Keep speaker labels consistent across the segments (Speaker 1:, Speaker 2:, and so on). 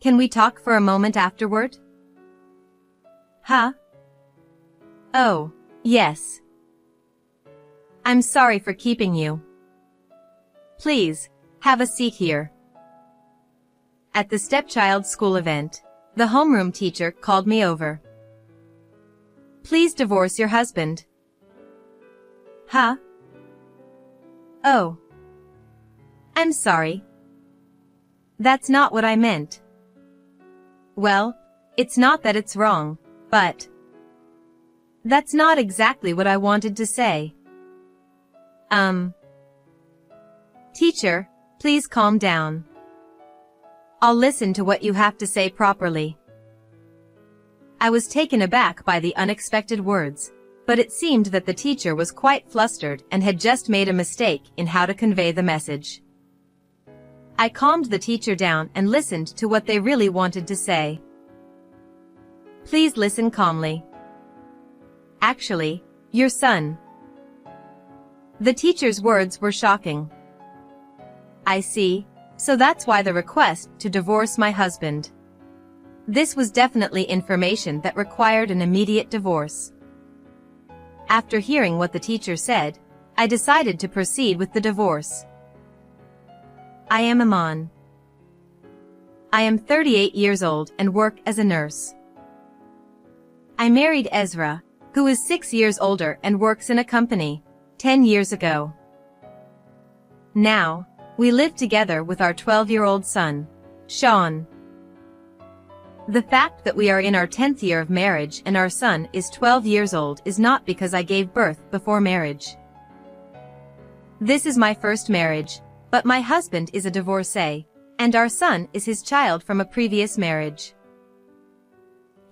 Speaker 1: Can we talk for a moment afterward? Huh? Oh, yes. I'm sorry for keeping you. Please, have a seat here. At the stepchild school event, the homeroom teacher called me over. Please divorce your husband. Huh? Oh. I'm sorry. That's not what I meant. Well, it's not that it's wrong, but that's not exactly what I wanted to say. Teacher, please calm down. I'll listen to what you have to say properly. I was taken aback by the unexpected words, but it seemed that the teacher was quite flustered and had just made a mistake in how to convey the message. I calmed the teacher down and listened to what they really wanted to say. Please listen calmly. Actually, your son. The teacher's words were shocking. I see, so that's why the request to divorce my husband. This was definitely information that required an immediate divorce. After hearing what the teacher said, I decided to proceed with the divorce. I am Aman. I am 38 years old and work as a nurse. I married Ezra, who is 6 years older and works in a company, 10 years ago. Now, we live together with our 12-year-old son, Sean. The fact that we are in our 10th year of marriage and our son is 12 years old is not because I gave birth before marriage. This is my first marriage, but my husband is a divorcee, and our son is his child from a previous marriage.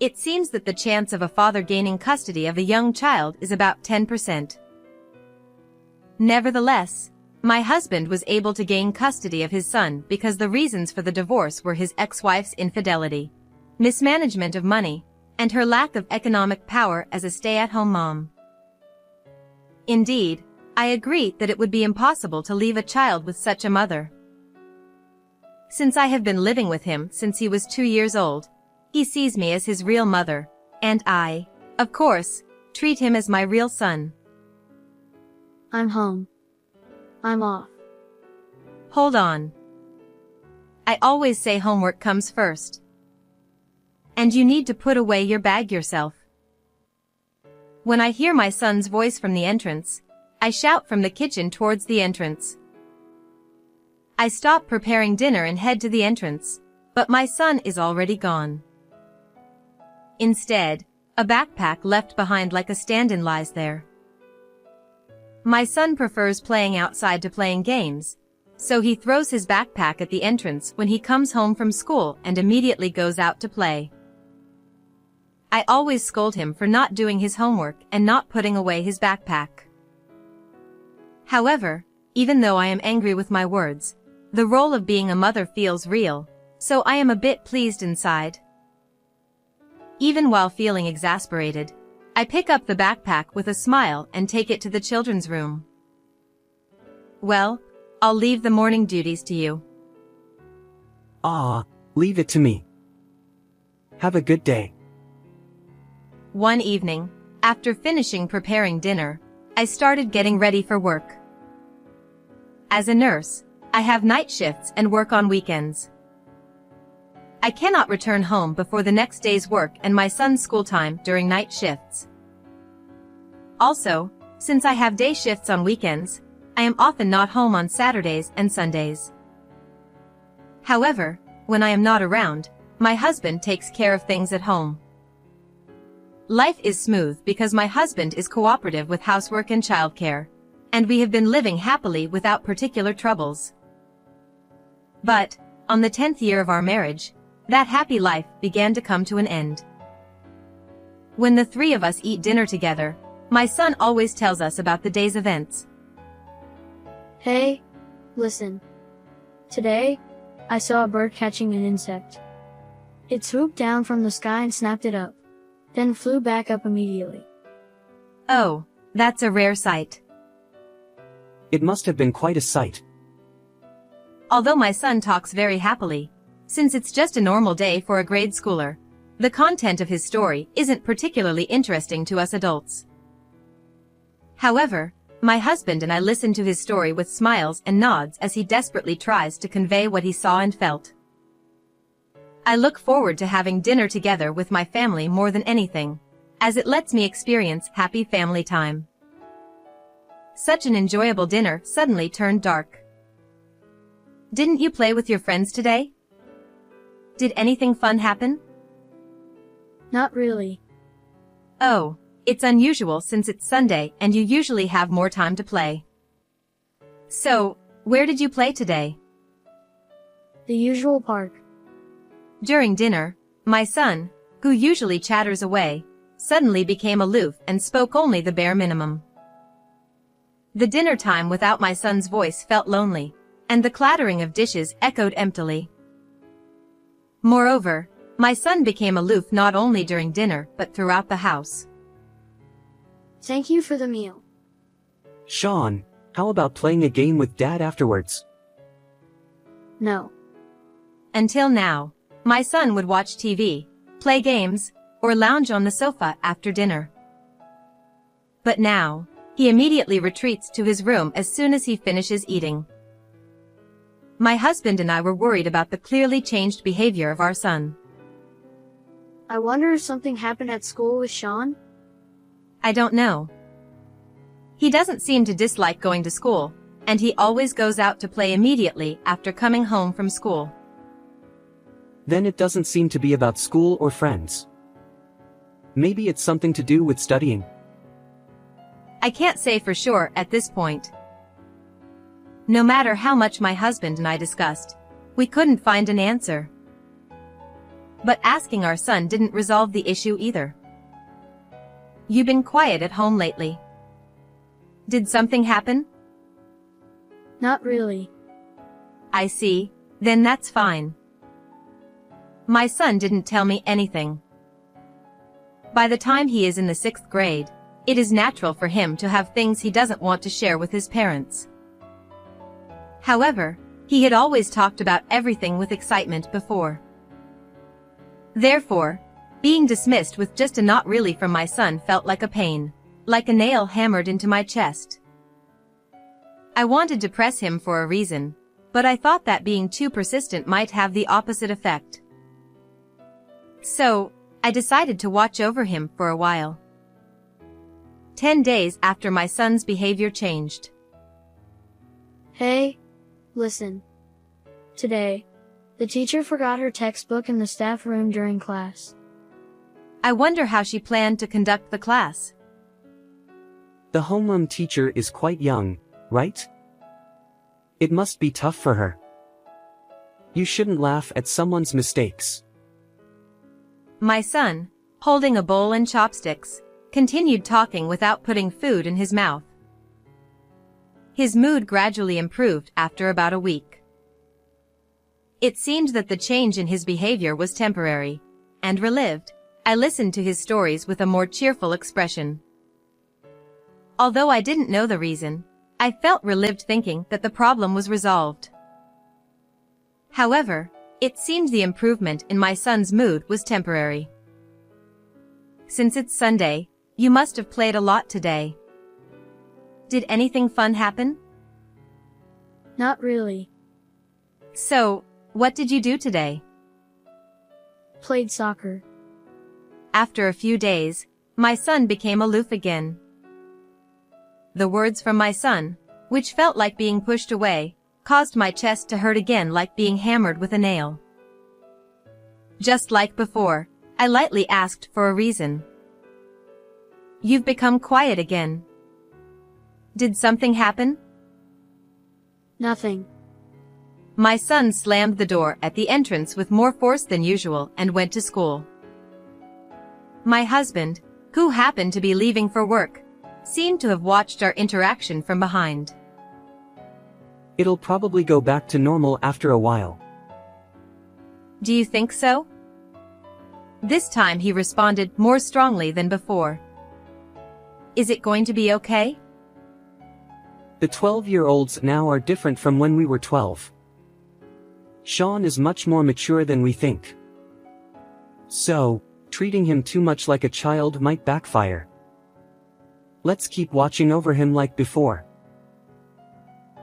Speaker 1: It seems that the chance of a father gaining custody of a young child is about 10%. Nevertheless, my husband was able to gain custody of his son because the reasons for the divorce were his ex-wife's infidelity, mismanagement of money, and her lack of economic power as a stay-at-home mom. Indeed, I agree that it would be impossible to leave a child with such a mother. Since I have been living with him since he was 2 years old, he sees me as his real mother, and I, of course, treat him as my real son.
Speaker 2: I'm home. I'm off.
Speaker 1: Hold on. I always say homework comes first. And you need to put away your bag yourself. When I hear my son's voice from the entrance, I shout from the kitchen towards the entrance. I stop preparing dinner and head to the entrance, but my son is already gone. Instead, a backpack left behind like a stand-in lies there. My son prefers playing outside to playing games, so he throws his backpack at the entrance when he comes home from school and immediately goes out to play. I always scold him for not doing his homework and not putting away his backpack. However, even though I am angry with my words, the role of being a mother feels real, so I am a bit pleased inside. Even while feeling exasperated, I pick up the backpack with a smile and take it to the children's room. Well, I'll leave the morning duties to you.
Speaker 3: Leave it to me. Have a good day.
Speaker 1: One evening, after finishing preparing dinner, I started getting ready for work. As a nurse, I have night shifts and work on weekends. I cannot return home before the next day's work and my son's school time during night shifts. Also, since I have day shifts on weekends, I am often not home on Saturdays and Sundays. However, when I am not around, my husband takes care of things at home. Life is smooth because my husband is cooperative with housework and childcare, and we have been living happily without particular troubles. But, on the 10th year of our marriage, that happy life began to come to an end. When the three of us eat dinner together, my son always tells us about the day's events.
Speaker 2: Hey, listen. Today, I saw a bird catching an insect. It swooped down from the sky and snapped it up, then flew back up immediately.
Speaker 1: Oh, that's a rare sight.
Speaker 3: It must have been quite a sight.
Speaker 1: Although my son talks very happily, Since it's just a normal day for a grade schooler, the content of his story isn't particularly interesting to us adults. However, my husband and I listen to his story with smiles and nods as he desperately tries to convey what he saw and felt. I look forward to having dinner together with my family more than anything, as it lets me experience happy family time. Such an enjoyable dinner suddenly turned dark. Didn't you play with your friends today? Did anything fun happen?
Speaker 2: Not really.
Speaker 1: Oh, it's unusual since it's Sunday and you usually have more time to play. So, where did you play today?
Speaker 2: The usual park.
Speaker 1: During dinner, my son, who usually chatters away, suddenly became aloof and spoke only the bare minimum. The dinner time without my son's voice felt lonely, and the clattering of dishes echoed emptily. Moreover, my son became aloof not only during dinner but throughout the house.
Speaker 2: Thank you for the meal.
Speaker 3: Sean, how about playing a game with Dad afterwards?
Speaker 2: No.
Speaker 1: Until now, my son would watch TV, play games, or lounge on the sofa after dinner. But now, he immediately retreats to his room as soon as he finishes eating. My husband and I were worried about the clearly changed behavior of our son.
Speaker 2: I wonder if something happened at school with Sean?
Speaker 1: I don't know. He doesn't seem to dislike going to school, and he always goes out to play immediately after coming home from school.
Speaker 3: Then it doesn't seem to be about school or friends. Maybe it's something to do with studying.
Speaker 1: I can't say for sure at this point. No matter how much my husband and I discussed, we couldn't find an answer. But asking our son didn't resolve the issue either. You've been quiet at home lately. Did something happen?
Speaker 2: Not really.
Speaker 1: I see, then that's fine. My son didn't tell me anything. By the time he is in the 6th grade, it is natural for him to have things he doesn't want to share with his parents. However, he had always talked about everything with excitement before. Therefore, being dismissed with just a "not really" from my son felt like a pain, like a nail hammered into my chest. I wanted to press him for a reason, but I thought that being too persistent might have the opposite effect. So, I decided to watch over him for a while. 10 days after my son's behavior changed.
Speaker 2: Hey, listen. Today, the teacher forgot her textbook in the staff room during class.
Speaker 1: I wonder how she planned to conduct the class.
Speaker 3: The homeroom teacher is quite young, right? It must be tough for her. You shouldn't laugh at someone's mistakes.
Speaker 1: My son, holding a bowl and chopsticks, continued talking without putting food in his mouth. His mood gradually improved after about a week. It seemed that the change in his behavior was temporary, and relieved, I listened to his stories with a more cheerful expression. Although I didn't know the reason, I felt relieved thinking that the problem was resolved. However, it seemed the improvement in my son's mood was temporary. Since it's Sunday, you must have played a lot today. Did anything fun happen?
Speaker 2: Not really.
Speaker 1: So, what did you do today?
Speaker 2: Played soccer.
Speaker 1: After a few days, my son became aloof again. The words from my son, which felt like being pushed away, caused my chest to hurt again like being hammered with a nail. Just like before, I lightly asked for a reason. You've become quiet again. Did something happen?
Speaker 2: Nothing.
Speaker 1: My son slammed the door at the entrance with more force than usual and went to school. My husband, who happened to be leaving for work, seemed to have watched our interaction from behind.
Speaker 3: It'll probably go back to normal after a while.
Speaker 1: Do you think so? This time he responded more strongly than before. Is it going to be okay?
Speaker 3: The 12-year-olds now are different from when we were 12. Sean is much more mature than we think. So, treating him too much like a child might backfire. Let's keep watching over him like before.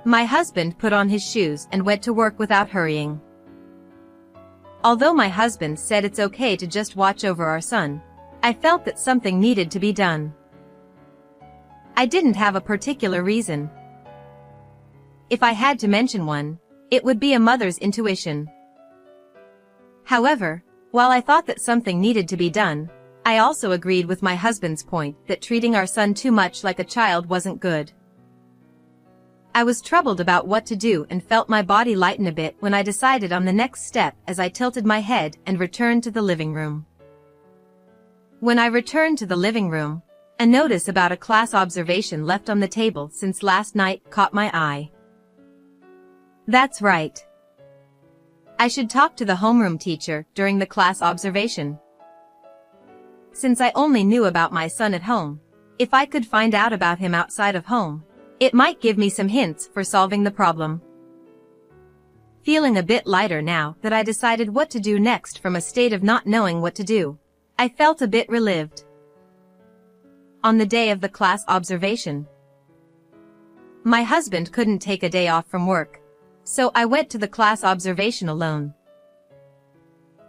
Speaker 1: My husband put on his shoes and went to work without hurrying. Although my husband said it's okay to just watch over our son, I felt that something needed to be done. I didn't have a particular reason. If I had to mention one, it would be a mother's intuition. However, while I thought that something needed to be done, I also agreed with my husband's point that treating our son too much like a child wasn't good. I was troubled about what to do and felt my body lighten a bit when I decided on the next step as I tilted my head and returned to the living room. When I returned to the living room, a notice about a class observation left on the table since last night caught my eye. That's right. I should talk to the homeroom teacher during the class observation. Since I only knew about my son at home, if I could find out about him outside of home, it might give me some hints for solving the problem. Feeling a bit lighter now that I decided what to do next from a state of not knowing what to do, I felt a bit relieved. On the day of the class observation, my husband couldn't take a day off from work, so I went to the class observation alone.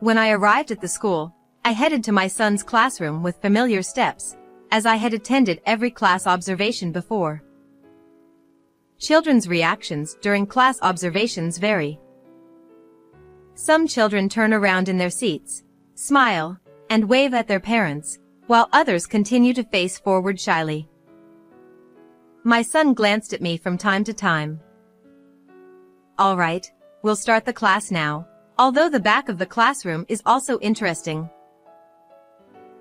Speaker 1: When I arrived at the school, I headed to my son's classroom with familiar steps, as I had attended every class observation before. Children's reactions during class observations vary. Some children turn around in their seats, smile, and wave at their parents, while others continue to face forward shyly. My son glanced at me from time to time. All right, we'll start the class now, although the back of the classroom is also interesting.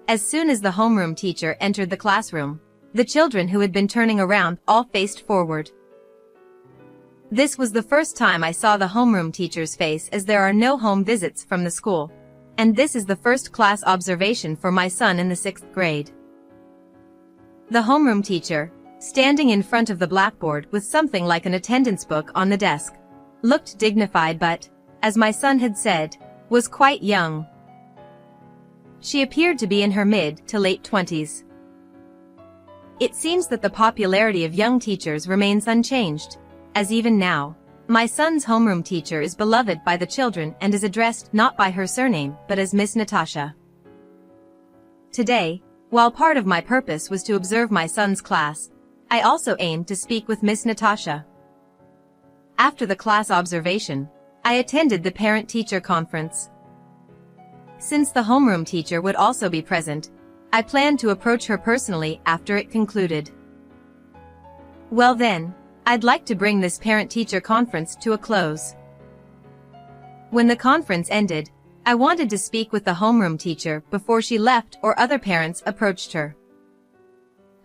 Speaker 1: As soon as the homeroom teacher entered the classroom, the children who had been turning around all faced forward. This was the first time I saw the homeroom teacher's face, as there are no home visits from the school, and this is the first class observation for my son in the 6th grade. The homeroom teacher, standing in front of the blackboard with something like an attendance book on the desk, looked dignified but, as my son had said, was quite young. She appeared to be in her mid to late 20s. It seems that the popularity of young teachers remains unchanged, as even now, my son's homeroom teacher is beloved by the children and is addressed not by her surname but as Miss Natasha. Today, while part of my purpose was to observe my son's class, I also aimed to speak with Miss Natasha. After the class observation, I attended the parent-teacher conference. Since the homeroom teacher would also be present, I planned to approach her personally after it concluded. Well then, I'd like to bring this parent-teacher conference to a close. When the conference ended, I wanted to speak with the homeroom teacher before she left or other parents approached her.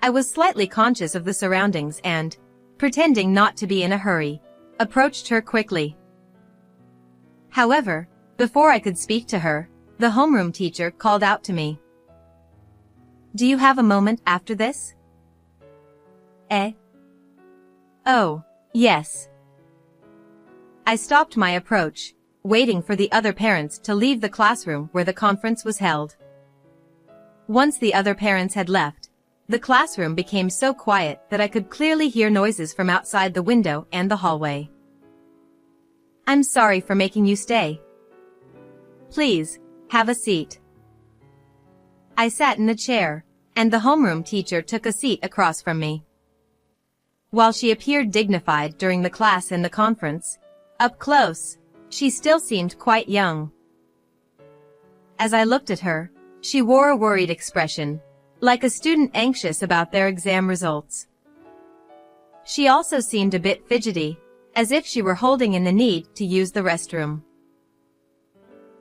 Speaker 1: I was slightly conscious of the surroundings and, pretending not to be in a hurry, approached her quickly. However, before I could speak to her, the homeroom teacher called out to me. "Do you have a moment after this?" Oh, yes. I stopped my approach, waiting for the other parents to leave the classroom where the conference was held. Once the other parents had left, the classroom became so quiet that I could clearly hear noises from outside the window and the hallway. "I'm sorry for making you stay. Please, have a seat." I sat in the chair, and the homeroom teacher took a seat across from me. While she appeared dignified during the class and the conference, up close, she still seemed quite young. As I looked at her, she wore a worried expression, like a student anxious about their exam results. She also seemed a bit fidgety, as if she were holding in the need to use the restroom.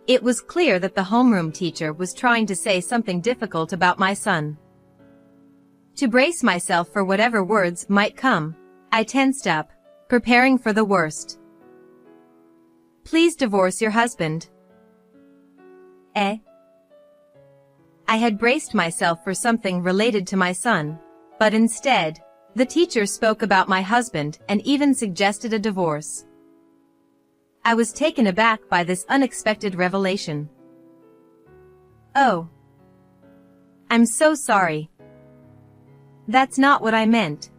Speaker 1: It was clear that the homeroom teacher was trying to say something difficult about my son. To brace myself for whatever words might come, I tensed up, preparing for the worst. "Please divorce your husband." I had braced myself for something related to my son, but instead, the teacher spoke about my husband and even suggested a divorce. I was taken aback by this unexpected revelation. Oh. I'm so sorry. That's not what I meant.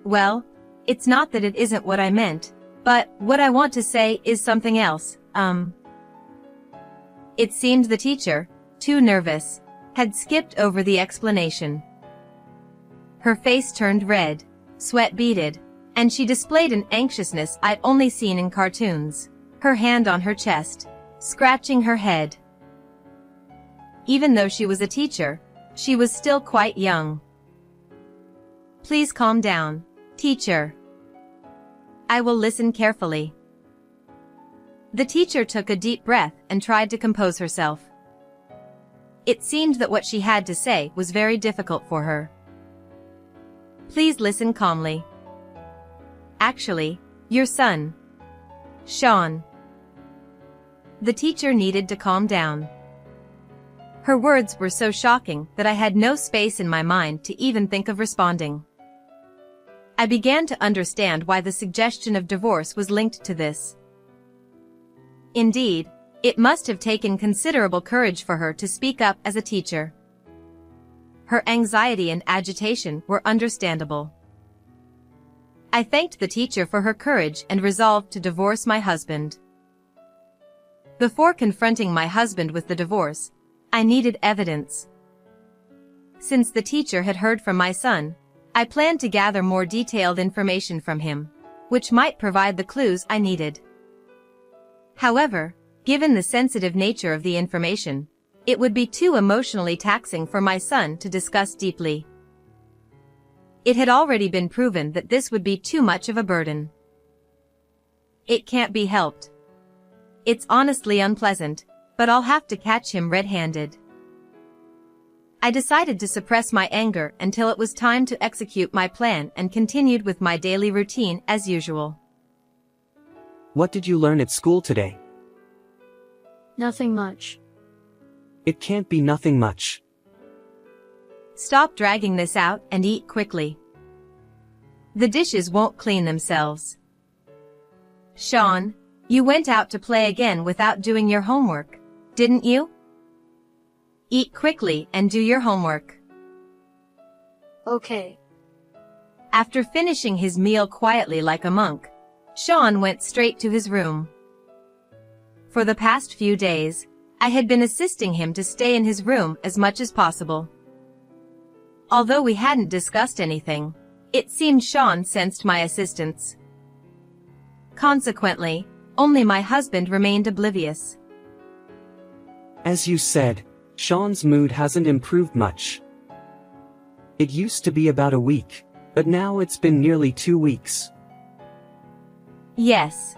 Speaker 1: Well, it's not that it isn't what I meant, but what I want to say is something else. It seemed the teacher, too nervous, had skipped over the explanation. Her face turned red, sweat beaded, and she displayed an anxiousness I'd only seen in cartoons, her hand on her chest, scratching her head. Even though she was a teacher, she was still quite young. Please calm down, teacher. I will listen carefully. The teacher took a deep breath and tried to compose herself. It seemed that what she had to say was very difficult for her. Please listen calmly. Actually, your son, Sean. The teacher needed to calm down. Her words were so shocking that I had no space in my mind to even think of responding. I began to understand why the suggestion of divorce was linked to this. Indeed, it must have taken considerable courage for her to speak up as a teacher. Her anxiety and agitation were understandable. I thanked the teacher for her courage and resolved to divorce my husband. Before confronting my husband with the divorce, I needed evidence. Since the teacher had heard from my son, I planned to gather more detailed information from him, which might provide the clues I needed. However, given the sensitive nature of the information, it would be too emotionally taxing for my son to discuss deeply. It had already been proven that this would be too much of a burden. It can't be helped. It's honestly unpleasant, but I'll have to catch him red-handed. I decided to suppress my anger until it was time to execute my plan and continued with my daily routine as usual.
Speaker 3: What did you learn at school today?
Speaker 2: Nothing much.
Speaker 3: It can't be nothing much.
Speaker 1: Stop dragging this out and eat quickly. The dishes won't clean themselves. Sean, you went out to play again without doing your homework, didn't you? Eat quickly and do your homework.
Speaker 2: Okay.
Speaker 1: After finishing his meal quietly like a monk, Sean went straight to his room. For the past few days, I had been assisting him to stay in his room as much as possible. Although we hadn't discussed anything, it seemed Sean sensed my assistance. Consequently, only my husband remained oblivious.
Speaker 3: As you said, Sean's mood hasn't improved much. It used to be about a week, but now it's been nearly 2 weeks.
Speaker 1: Yes.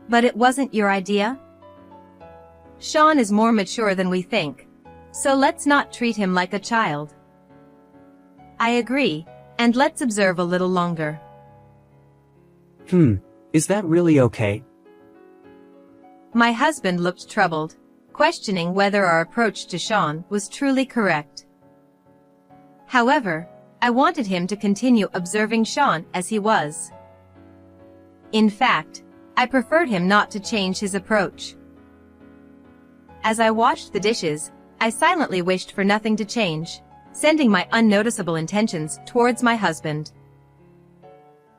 Speaker 1: But it wasn't your idea? Sean is more mature than we think, so let's not treat him like a child. I agree, and let's observe a little longer.
Speaker 3: Is that really okay?
Speaker 1: My husband looked troubled, questioning whether our approach to Sean was truly correct. However, I wanted him to continue observing Sean as he was. In fact, I preferred him not to change his approach. As I washed the dishes, I silently wished for nothing to change, sending my unnoticeable intentions towards my husband.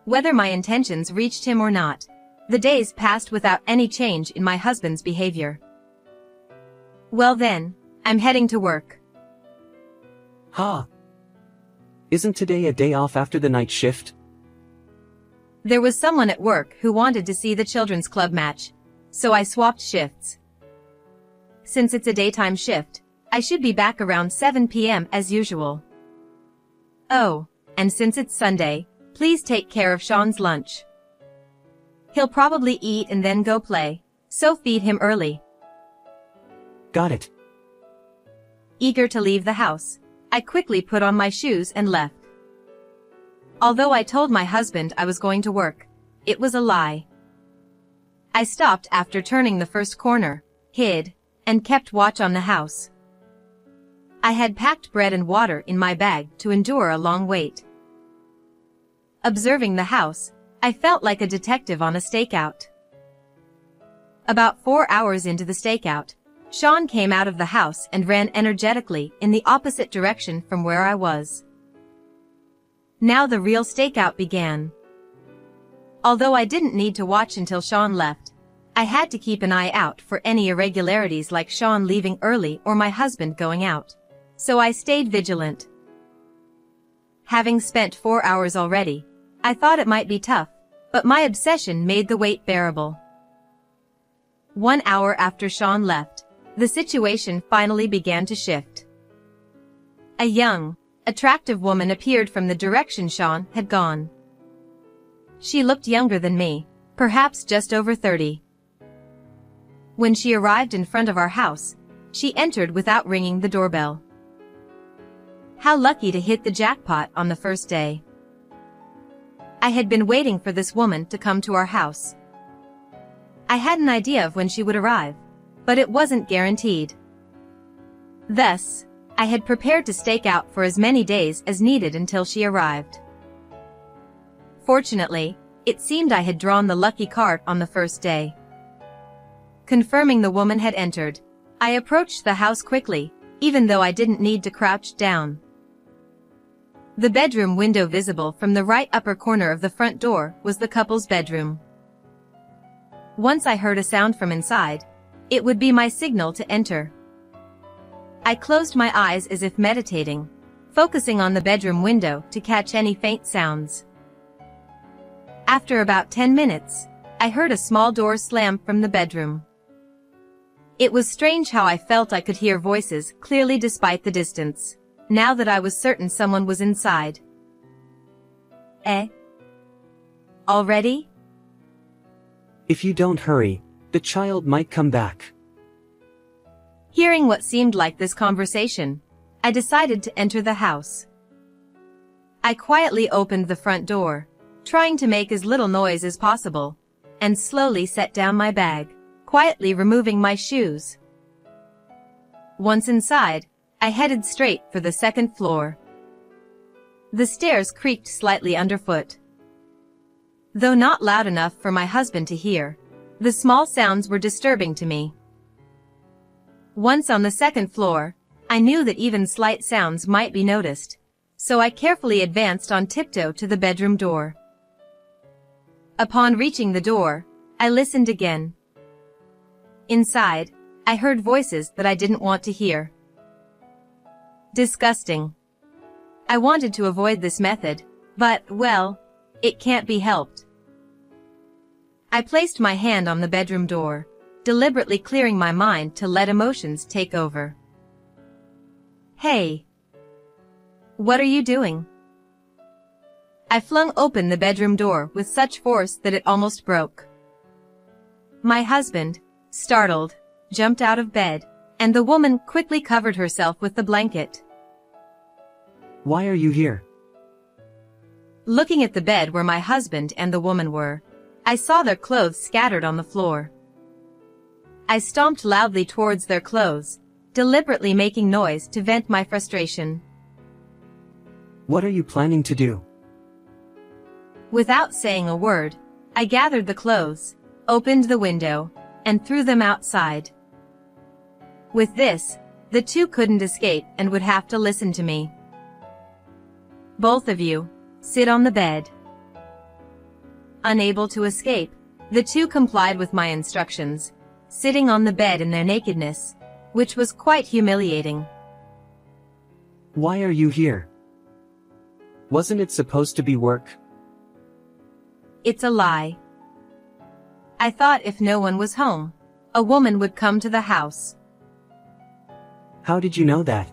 Speaker 1: Whether my intentions reached him or not, the days passed without any change in my husband's behavior. Well then, I'm heading to work.
Speaker 3: Isn't today a day off after the night shift?
Speaker 1: There was someone at work who wanted to see the children's club match, so I swapped shifts. Since it's a daytime shift, I should be back around 7 p.m. as usual. Oh, and since it's Sunday, please take care of Sean's lunch. He'll probably eat and then go play, so feed him early.
Speaker 3: Got it.
Speaker 1: Eager to leave the house, I quickly put on my shoes and left. Although I told my husband I was going to work, it was a lie. I stopped after turning the first corner, hid, and kept watch on the house. I had packed bread and water in my bag to endure a long wait. Observing the house, I felt like a detective on a stakeout. About 4 hours into the stakeout, Sean came out of the house and ran energetically in the opposite direction from where I was. Now the real stakeout began. Although I didn't need to watch until Sean left, I had to keep an eye out for any irregularities like Sean leaving early or my husband going out. So I stayed vigilant. Having spent 4 hours already, I thought it might be tough, but my obsession made the wait bearable. 1 hour after Sean left, the situation finally began to shift. A young, attractive woman appeared from the direction Sean had gone. She looked younger than me, perhaps just over 30. When she arrived in front of our house, she entered without ringing the doorbell. How lucky to hit the jackpot on the first day. I had been waiting for this woman to come to our house. I had an idea of when she would arrive, but it wasn't guaranteed. Thus, I had prepared to stake out for as many days as needed until she arrived. Fortunately, it seemed I had drawn the lucky card on the first day. Confirming the woman had entered, I approached the house quickly, even though I didn't need to crouch down. The bedroom window visible from the right upper corner of the front door was the couple's bedroom. Once I heard a sound from inside, it would be my signal to enter. I closed my eyes as if meditating, focusing on the bedroom window to catch any faint sounds. After about 10 minutes, I heard a small door slam from the bedroom. It was strange how I felt I could hear voices clearly despite the distance, now that I was certain someone was inside. Already?
Speaker 3: If you don't hurry, the child might come back.
Speaker 1: Hearing what seemed like this conversation, I decided to enter the house. I quietly opened the front door, trying to make as little noise as possible, and slowly set down my bag, quietly removing my shoes. Once inside, I headed straight for the second floor. The stairs creaked slightly underfoot. Though not loud enough for my husband to hear, the small sounds were disturbing to me. Once on the second floor, I knew that even slight sounds might be noticed, so I carefully advanced on tiptoe to the bedroom door. Upon reaching the door, I listened again. Inside, I heard voices that I didn't want to hear. Disgusting. I wanted to avoid this method, but, well, it can't be helped. I placed my hand on the bedroom door, deliberately clearing my mind to let emotions take over. Hey! What are you doing? I flung open the bedroom door with such force that it almost broke. My husband, startled, jumped out of bed, and the woman quickly covered herself with the blanket.
Speaker 3: Why are you here?
Speaker 1: Looking at the bed where my husband and the woman were, I saw their clothes scattered on the floor. I stomped loudly towards their clothes, deliberately making noise to vent my frustration.
Speaker 3: What are you planning to do?
Speaker 1: Without saying a word, I gathered the clothes, opened the window, and threw them outside. With this, the two couldn't escape and would have to listen to me. Both of you, sit on the bed. Unable to escape, the two complied with my instructions, sitting on the bed in their nakedness, which was quite humiliating.
Speaker 3: Why are you here? Wasn't it supposed to be work?
Speaker 1: It's a lie. I thought if no one was home, a woman would come to the house.
Speaker 3: How did you know that?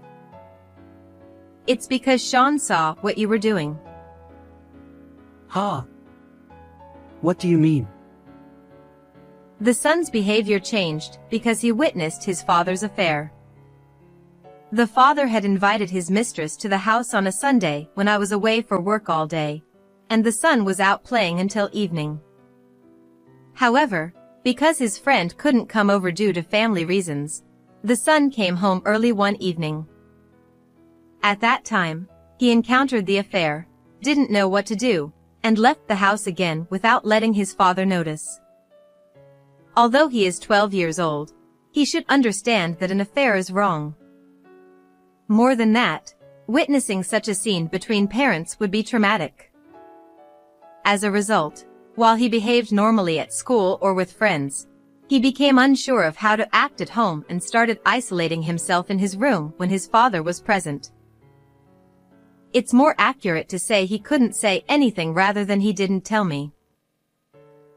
Speaker 1: It's because Sean saw what you were doing.
Speaker 3: Huh? What do you mean?
Speaker 1: The son's behavior changed because he witnessed his father's affair. The father had invited his mistress to the house on a Sunday when I was away for work all day, and the son was out playing until evening. However, because his friend couldn't come over due to family reasons, the son came home early one evening. At that time, he encountered the affair, didn't know what to do, and left the house again without letting his father notice. Although he is 12 years old, he should understand that an affair is wrong. More than that, witnessing such a scene between parents would be traumatic. As a result, while he behaved normally at school or with friends, he became unsure of how to act at home and started isolating himself in his room when his father was present. It's more accurate to say he couldn't say anything rather than he didn't tell me.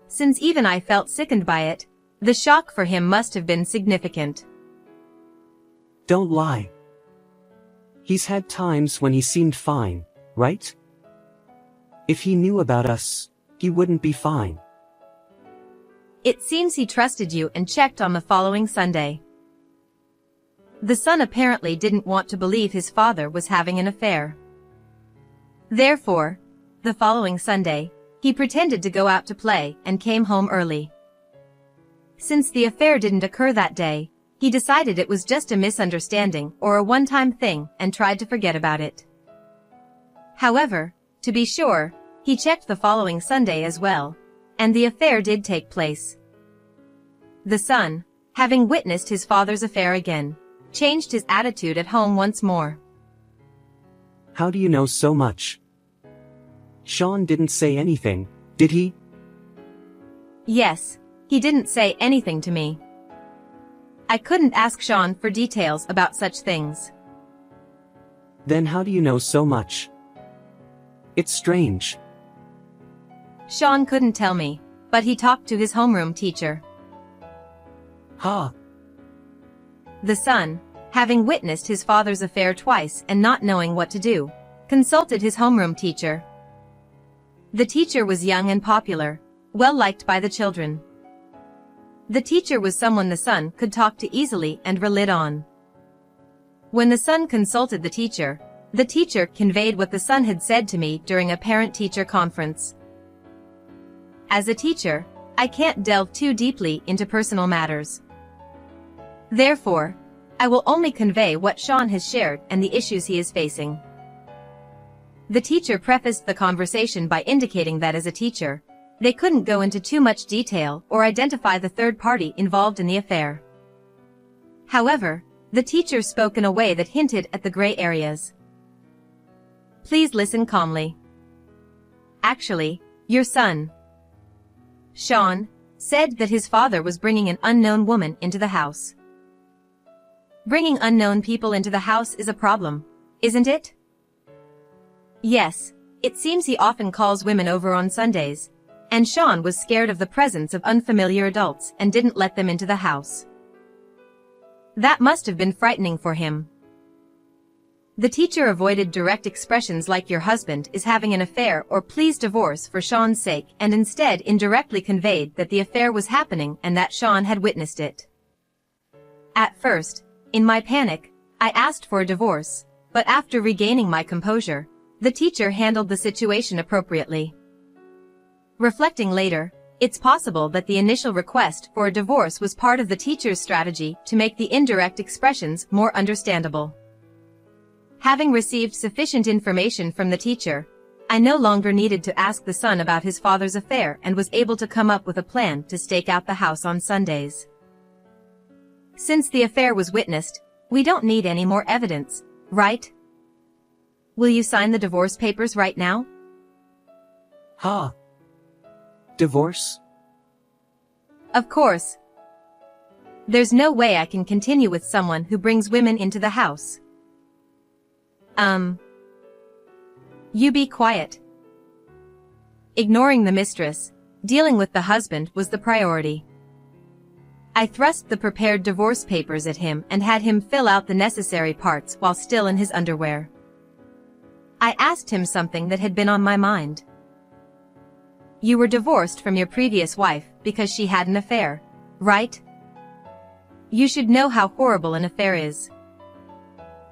Speaker 1: Since even I felt sickened by it, the shock for him must have been significant.
Speaker 3: Don't lie. He's had times when he seemed fine, right? If he knew about us, he wouldn't be fine.
Speaker 1: It seems he trusted you and checked on the following Sunday. The son apparently didn't want to believe his father was having an affair. Therefore, the following Sunday, he pretended to go out to play and came home early. Since the affair didn't occur that day, he decided it was just a misunderstanding or a one-time thing and tried to forget about it. However, to be sure, he checked the following Sunday as well, and the affair did take place. The son, having witnessed his father's affair again, changed his attitude at home once more.
Speaker 3: How do you know so much? Sean didn't say anything, did he?
Speaker 1: Yes, he didn't say anything to me. I couldn't ask Sean for details about such things.
Speaker 3: Then how do you know so much? It's strange.
Speaker 1: Sean couldn't tell me, but he talked to his homeroom teacher.
Speaker 3: Huh?
Speaker 1: The son, having witnessed his father's affair twice and not knowing what to do, consulted his homeroom teacher. The teacher was young and popular, well liked by the children. The teacher was someone the son could talk to easily and rely on. When the son consulted the teacher conveyed what the son had said to me during a parent-teacher conference. As a teacher, I can't delve too deeply into personal matters. Therefore, I will only convey what Sean has shared and the issues he is facing. The teacher prefaced the conversation by indicating that as a teacher, they couldn't go into too much detail or identify the third party involved in the affair. However, the teacher spoke in a way that hinted at the gray areas. Please listen calmly. Actually, your son, Sean, said that his father was bringing an unknown woman into the house. Bringing unknown people into the house is a problem, isn't it? Yes, it seems he often calls women over on Sundays, and Sean was scared of the presence of unfamiliar adults and didn't let them into the house. That must have been frightening for him. The teacher avoided direct expressions like your husband is having an affair or please divorce for Sean's sake and instead indirectly conveyed that the affair was happening and that Sean had witnessed it. At first, in my panic, I asked for a divorce, but after regaining my composure, the teacher handled the situation appropriately. Reflecting later, it's possible that the initial request for a divorce was part of the teacher's strategy to make the indirect expressions more understandable. Having received sufficient information from the teacher, I no longer needed to ask the son about his father's affair and was able to come up with a plan to stake out the house on Sundays. Since the affair was witnessed, we don't need any more evidence, right? Will you sign the divorce papers right now?
Speaker 3: Huh? Divorce?
Speaker 1: Of course. There's no way I can continue with someone who brings women into the house. You be quiet. Ignoring the mistress, dealing with the husband was the priority. I thrust the prepared divorce papers at him and had him fill out the necessary parts while still in his underwear. I asked him something that had been on my mind. You were divorced from your previous wife because she had an affair, right? You should know how horrible an affair is.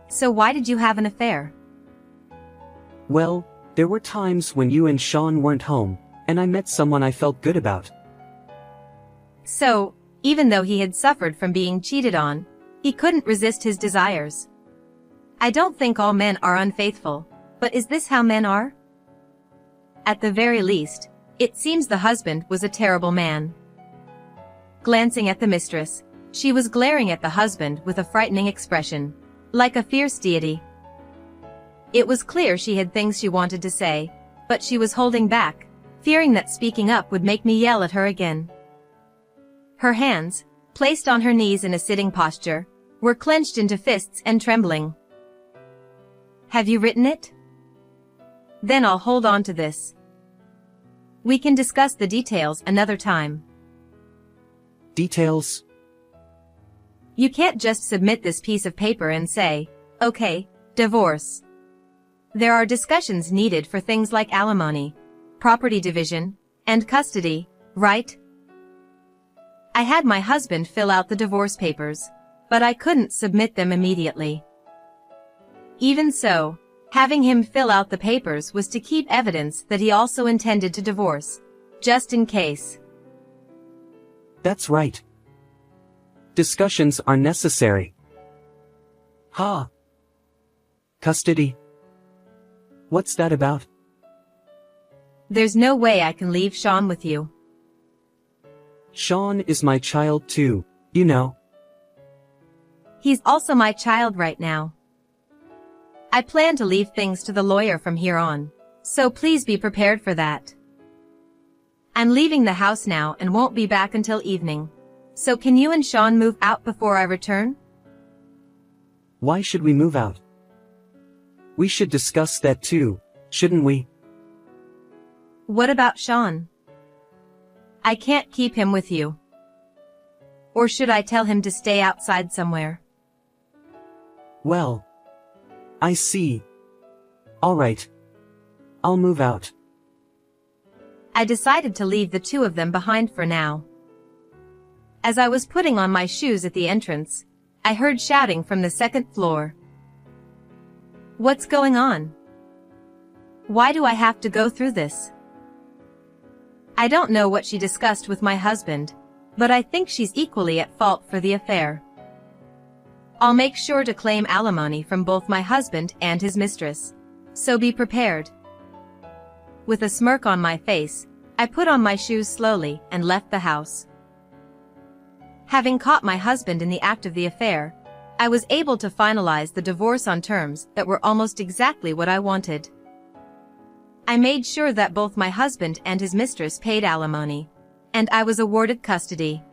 Speaker 1: So why did you have an affair?
Speaker 3: Well, there were times when you and Sean weren't home, and I met someone I felt good about.
Speaker 1: So, even though he had suffered from being cheated on, he couldn't resist his desires. I don't think all men are unfaithful, but is this how men are? At the very least, it seems the husband was a terrible man. glancing at the mistress. She was glaring at the husband with a frightening expression, like a fierce deity. It was clear she had things she wanted to say, but she was holding back, fearing that speaking up would make me yell at her again. Her hands, placed on her knees in a sitting posture, were clenched into fists and trembling. "Have you written it? Then I'll hold on to this. We can discuss the details another time."
Speaker 3: Details?
Speaker 1: You can't just submit this piece of paper and say, "Okay, divorce." There are discussions needed for things like alimony, property division, and custody, right? I had my husband fill out the divorce papers, but I couldn't submit them immediately. Even so, having him fill out the papers was to keep evidence that he also intended to divorce, just in case.
Speaker 3: That's right. Discussions are necessary. Ha! Custody? What's that about?
Speaker 1: There's no way I can leave Sean with you.
Speaker 3: Sean is my child too, you know.
Speaker 1: He's also my child right now. I plan to leave things to the lawyer from here on, so please be prepared for that. I'm leaving the house now and won't be back until evening. So can you and Sean move out before I return?
Speaker 3: Why should we move out? We should discuss that too, shouldn't we?
Speaker 1: What about Sean? I can't keep him with you. Or should I tell him to stay outside somewhere?
Speaker 3: Well, I see. All right. I'll move out.
Speaker 1: I decided to leave the two of them behind for now. As I was putting on my shoes at the entrance, I heard shouting from the second floor. What's going on? Why do I have to go through this? I don't know what she discussed with my husband, but I think she's equally at fault for the affair. I'll make sure to claim alimony from both my husband and his mistress, so be prepared. With a smirk on my face, I put on my shoes slowly and left the house. Having caught my husband in the act of the affair, I was able to finalize the divorce on terms that were almost exactly what I wanted. I made sure that both my husband and his mistress paid alimony, and I was awarded custody.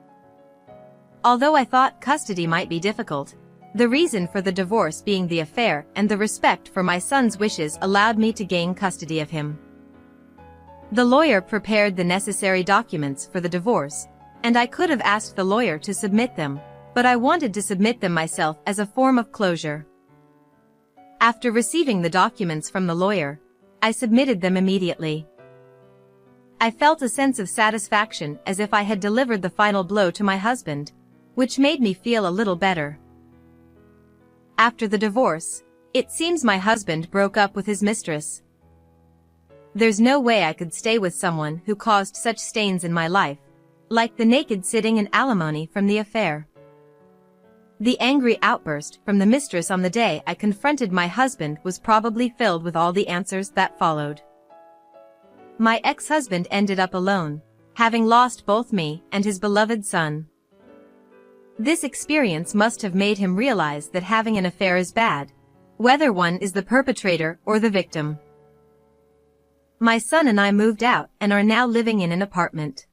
Speaker 1: Although I thought custody might be difficult, the reason for the divorce being the affair and the respect for my son's wishes allowed me to gain custody of him. The lawyer prepared the necessary documents for the divorce, and I could have asked the lawyer to submit them, but I wanted to submit them myself as a form of closure. After receiving the documents from the lawyer, I submitted them immediately. I felt a sense of satisfaction as if I had delivered the final blow to my husband, which made me feel a little better. After the divorce, it seems my husband broke up with his mistress. There's no way I could stay with someone who caused such stains in my life, like the naked sitting in alimony from the affair. The angry outburst from the mistress on the day I confronted my husband was probably filled with all the answers that followed. My ex-husband ended up alone, having lost both me and his beloved son. This experience must have made him realize that having an affair is bad, whether one is the perpetrator or the victim. My son and I moved out and are now living in an apartment.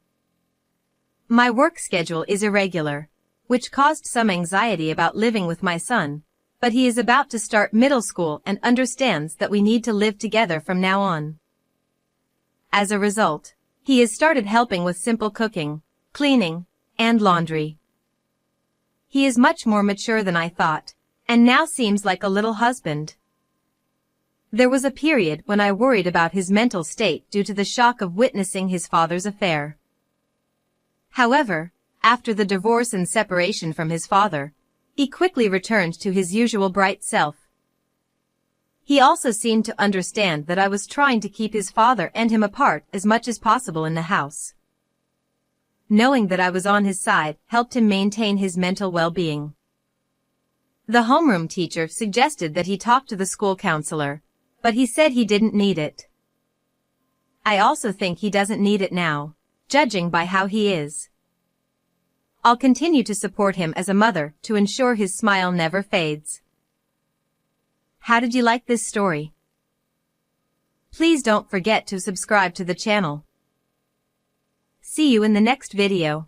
Speaker 1: My work schedule is irregular, which caused some anxiety about living with my son, but he is about to start middle school and understands that we need to live together from now on. As a result, he has started helping with simple cooking, cleaning, and laundry. He is much more mature than I thought, and now seems like a little husband. There was a period when I worried about his mental state due to the shock of witnessing his father's affair. However, after the divorce and separation from his father, he quickly returned to his usual bright self. He also seemed to understand that I was trying to keep his father and him apart as much as possible in the house. Knowing that I was on his side helped him maintain his mental well-being. The homeroom teacher suggested that he talk to the school counselor, but he said he didn't need it. I also think he doesn't need it now, judging by how he is. I'll continue to support him as a mother to ensure his smile never fades. How did you like this story? Please don't forget to subscribe to the channel. See you in the next video.